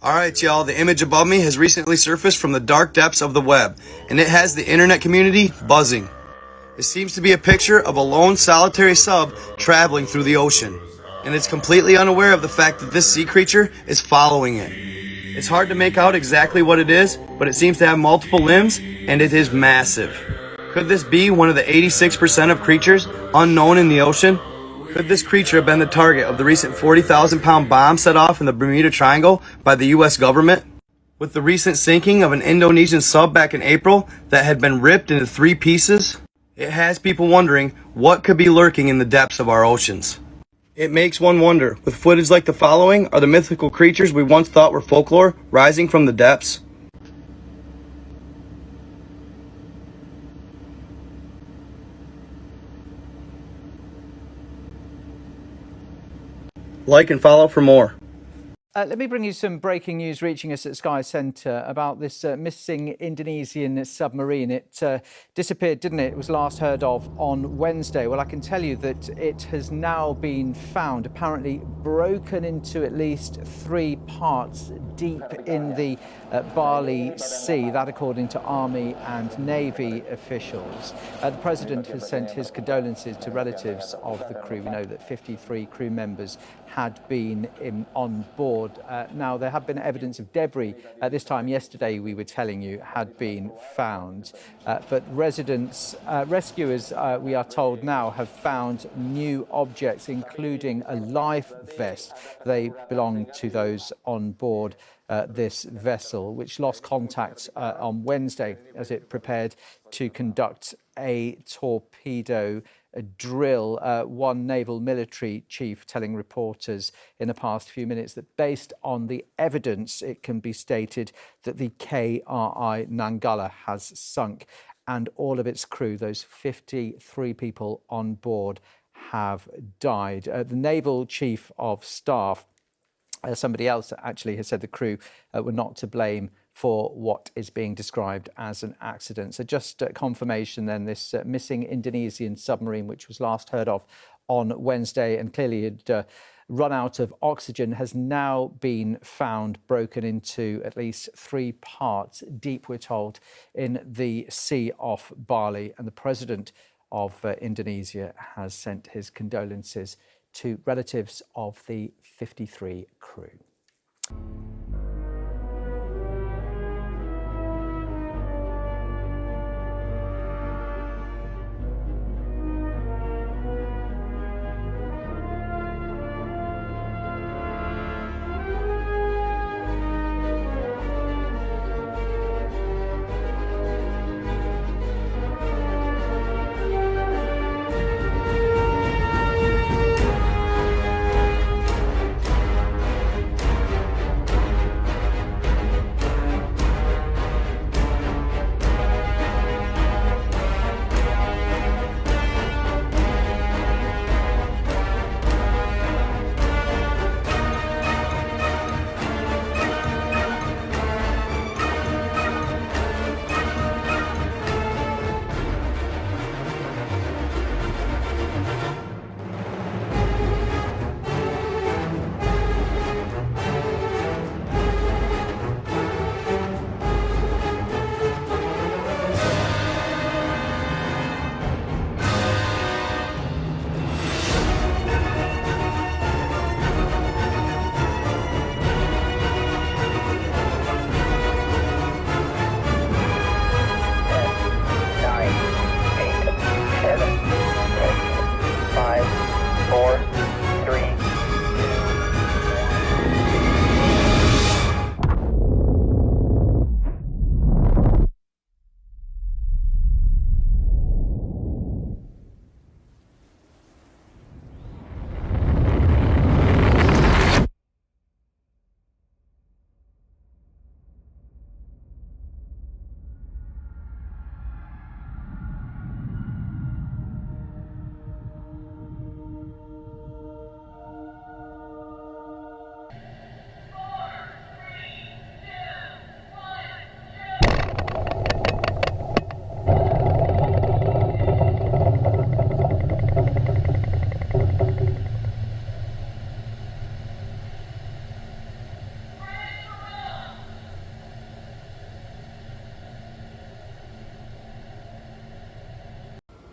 Alright y'all, the image above me has recently surfaced from the dark depths of the web, and it has the internet community buzzing. It seems to be a picture of a lone solitary sub traveling through the ocean, and it's completely unaware of the fact that this sea creature is following it. It's hard to make out exactly what it is, but it seems to have multiple limbs, and it is massive. Could this be one of the 86% of creatures unknown in the ocean? Could this creature have been the target of the recent 40,000-pound bomb set off in the Bermuda Triangle by the US government? With the recent sinking of an Indonesian sub back in April that had been ripped into 3 pieces, it has people wondering what could be lurking in the depths of our oceans. It makes one wonder, with footage like the following, are the mythical creatures we once thought were folklore rising from the depths? Like and follow for more. Let me bring you some breaking news reaching us at Sky Centre about this missing Indonesian submarine. It disappeared, didn't it? It was last heard of on Wednesday. Well, I can tell you that it has now been found, apparently broken into at least 3 parts deep in the Bali Sea, that according to Army and Navy officials. The President has sent his condolences to relatives of the crew. We know that 53 crew members had been on board. Now, there have been evidence of debris at this time yesterday, we were telling you, had been found. But rescuers, we are told now, have found new objects, including a life vest. They belong to those on board this vessel, which lost contact on Wednesday as it prepared to conduct a torpedo drill. One naval military chief telling reporters in the past few minutes that based on the evidence, it can be stated that the KRI Nanggala has sunk and all of its crew, those 53 people on board, have died. The naval chief of staff, somebody else actually has said the crew were not to blame for what is being described as an accident. So just confirmation then, this missing Indonesian submarine, which was last heard of on Wednesday and clearly had run out of oxygen, has now been found broken into at least 3 parts deep, we're told, in the sea off Bali. And the president of Indonesia has sent his condolences to relatives of the 53 crew.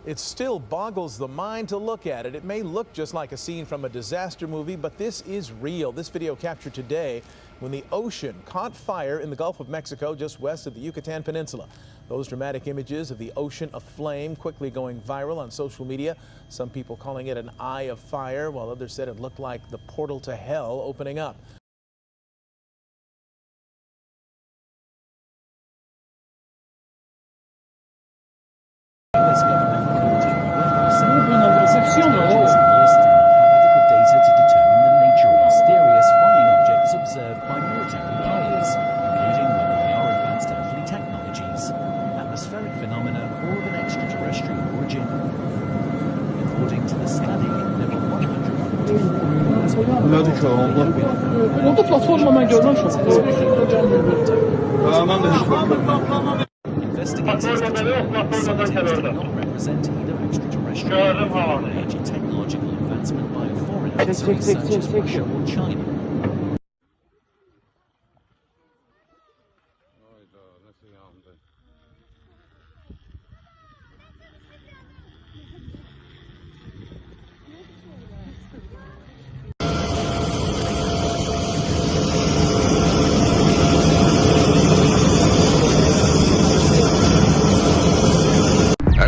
It still boggles the mind to look at it. It may look just like a scene from a disaster movie, but this is real. This video captured today when the ocean caught fire in the Gulf of Mexico just west of the Yucatan Peninsula. Those dramatic images of the ocean aflame quickly going viral on social media. Some people calling it an eye of fire, while others said it looked like the portal to hell opening up. Investigators determined the sightings did not represent either extraterrestrial or major technological advancement by a foreign entity such as Russia or China.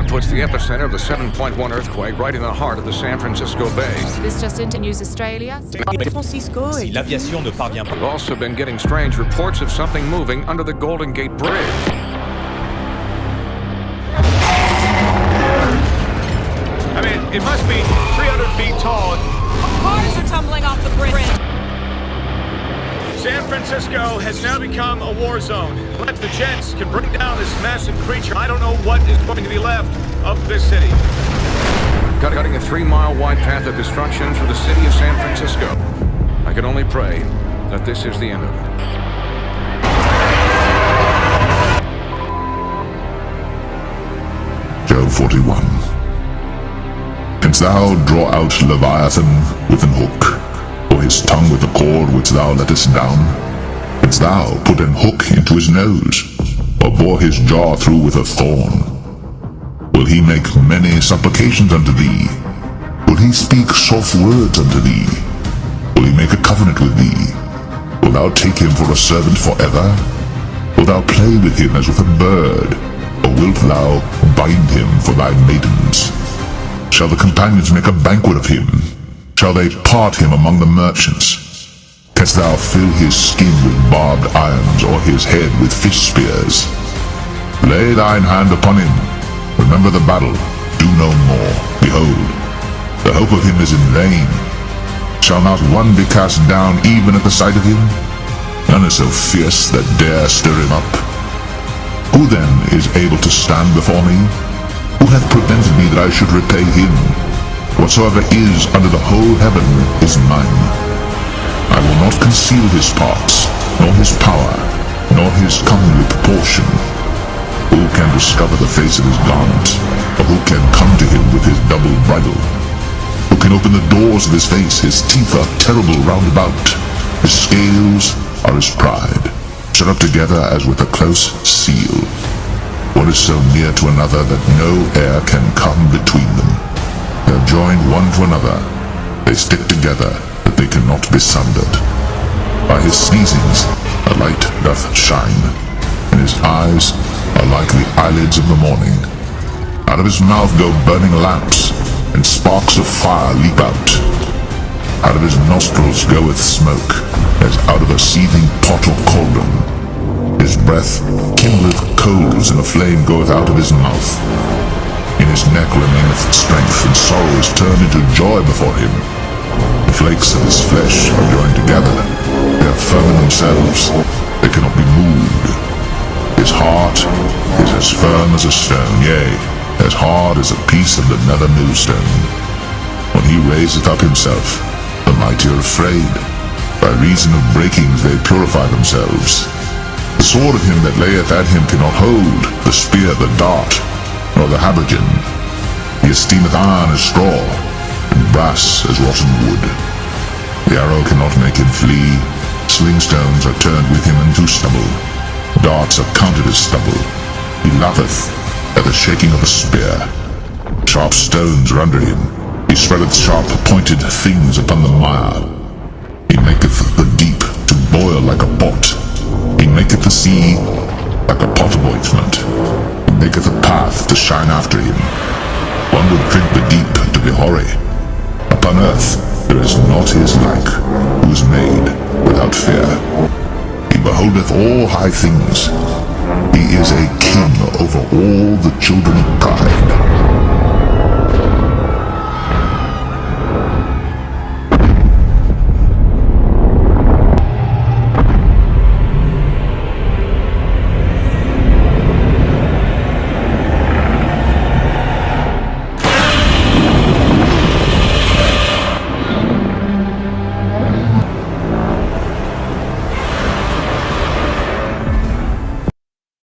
Puts the epicenter of the 7.1 earthquake right in the heart of the San Francisco Bay. This just into News Australia. Francisco. Si l'aviation ne parvient pas. We've also been getting strange reports of something moving under the Golden Gate Bridge. I mean, it must be 300 feet tall. Cars are tumbling off the bridge. San Francisco has now become a war zone. Unless the jets can bring down this massive creature, I don't know what is going to be left of this city. Cutting a 3-mile wide path of destruction through the city of San Francisco. I can only pray that this is the end of it. Job 41. Canst thou draw out Leviathan with an hook, or his tongue with a cord which thou lettest down? Canst thou put an hook into his nose, or bore his jaw through with a thorn? Will he make many supplications unto thee? Will he speak soft words unto thee? Will he make a covenant with thee? Wilt thou take him for a servant forever? Wilt thou play with him as with a bird? Or wilt thou bind him for thy maidens? Shall the companions make a banquet of him? Shall they part him among the merchants? Canst thou fill his skin with barbed irons, or his head with fish spears? Lay thine hand upon him. Remember the battle. Do no more. Behold, the hope of him is in vain. Shall not one be cast down even at the sight of him? None is so fierce that dare stir him up. Who then is able to stand before me? Who hath prevented me that I should repay him? Whatsoever is under the whole heaven is mine. I will not conceal his parts, nor his power, nor his comely proportion. Who can discover the face of his garment, or who can come to him with his double bridle? Who can open the doors of his face? His teeth are terrible round about. His scales are his pride, shut up together as with a close seal. One is so near to another that no air can come between them. They are joined one to another. They stick together, that they cannot be sundered. By his sneezings a light doth shine, and his eyes are like the eyelids of the morning. Out of his mouth go burning lamps, and sparks of fire leap out. Out of his nostrils goeth smoke, as out of a seething pot or cauldron. His breath kindleth coals, and a flame goeth out of his mouth. In his neck remaineth strength, and sorrow is turned into joy before him. The flakes of his flesh are joined together. They are firm in themselves. They cannot be moved. His heart is as firm as a stone, yea, as hard as a piece of the nether millstone. When he raiseth up himself, the mighty are afraid. By reason of breakings they purify themselves. The sword of him that layeth at him cannot hold, the spear, the dart, nor the habergeon. He esteemeth iron as straw, and brass as rotten wood. The arrow cannot make him flee. Slingstones are turned with him into stubble. Darts are counted as stubble. He laugheth at the shaking of a spear. sharp stones are under him. He spreadeth sharp pointed things upon the mire. He maketh the deep to boil like a pot. He maketh the sea like a pot of ointment. He maketh a path to shine after him. One would drink the deep to be hoary. Upon earth there is not his like, who is made without fear. He beholdeth all high things. He is a king over all the children of pride.